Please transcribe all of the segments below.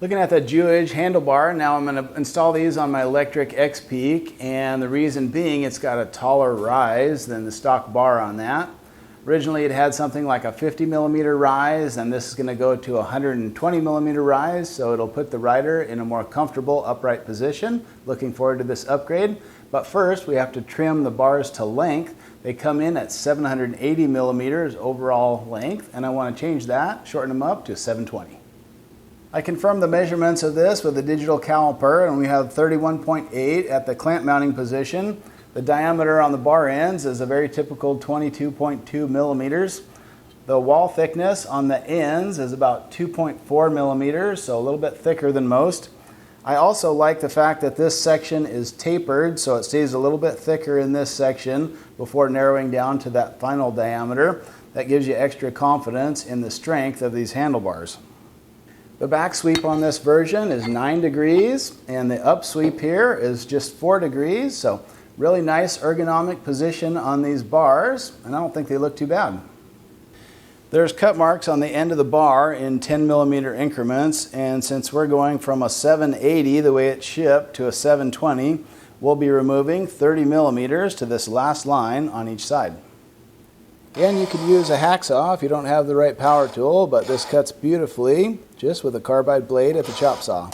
Looking at the Gewage handlebar, now I'm going to install these on my electric X-Peak, and the reason being it's got a taller rise than the stock bar on that. Originally it had something like a 50 millimeter rise, and this is going to go to a 120 millimeter rise, so it'll put the rider in a more comfortable upright position. Looking forward to this upgrade. But first we have to trim the bars to length. They come in at 780 millimeters overall length, and I want to change that, shorten them up to 720. I confirmed the measurements of this with a digital caliper, and we have 31.8 at the clamp mounting position. The diameter on the bar ends is a very typical 22.2 millimeters. The wall thickness on the ends is about 2.4 millimeters, so a little bit thicker than most. I also like the fact that this section is tapered, so it stays a little bit thicker in this section before narrowing down to that final diameter. That gives you extra confidence in the strength of these handlebars. The back sweep on this version is 9 degrees, and the up sweep here is just 4 degrees, so really nice ergonomic position on these bars, and I don't think they look too bad. There's cut marks on the end of the bar in 10 millimeter increments, and since we're going from a 780 the way it's shipped to a 720, we'll be removing 30 millimeters to this last line on each side. And you could use a hacksaw if you don't have the right power tool, but this cuts beautifully just with a carbide blade at the chop saw.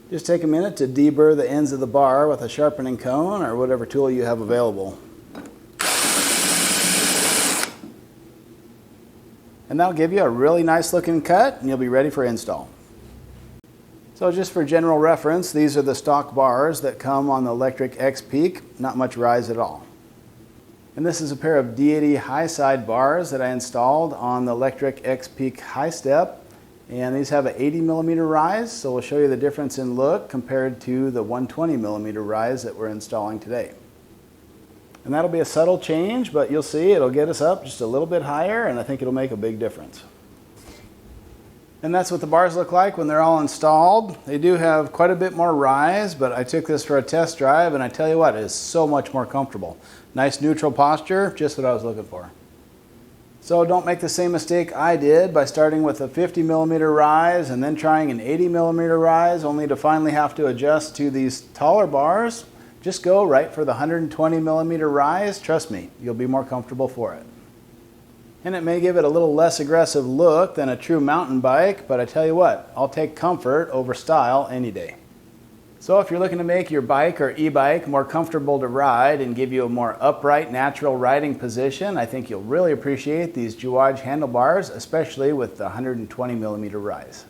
Just take a minute to deburr the ends of the bar with a sharpening cone or whatever tool you have available. And that'll give you a really nice looking cut, and you'll be ready for install. So just for general reference, these are the stock bars that come on the electric X-Peak, not much rise at all. And this is a pair of D80 high side bars that I installed on the electric X-Peak high step. And these have an 80 millimeter rise, so we'll show you the difference in look compared to the 120 millimeter rise that we're installing today. And that'll be a subtle change, but you'll see it'll get us up just a little bit higher, and I think it'll make a big difference. And that's what the bars look like when they're all installed. They do have quite a bit more rise, but I took this for a test drive, and I tell you what, it is so much more comfortable. Nice neutral posture, just what I was looking for. So don't make the same mistake I did by starting with a 50 millimeter rise and then trying an 80 millimeter rise only to finally have to adjust to these taller bars. Just go right for the 120 millimeter rise. Trust me, you'll be more comfortable for it. And it may give it a little less aggressive look than a true mountain bike, but I tell you what, I'll take comfort over style any day. So if you're looking to make your bike or e-bike more comfortable to ride and give you a more upright, natural riding position, I think you'll really appreciate these Gewage handlebars, especially with the 120 millimeter rise.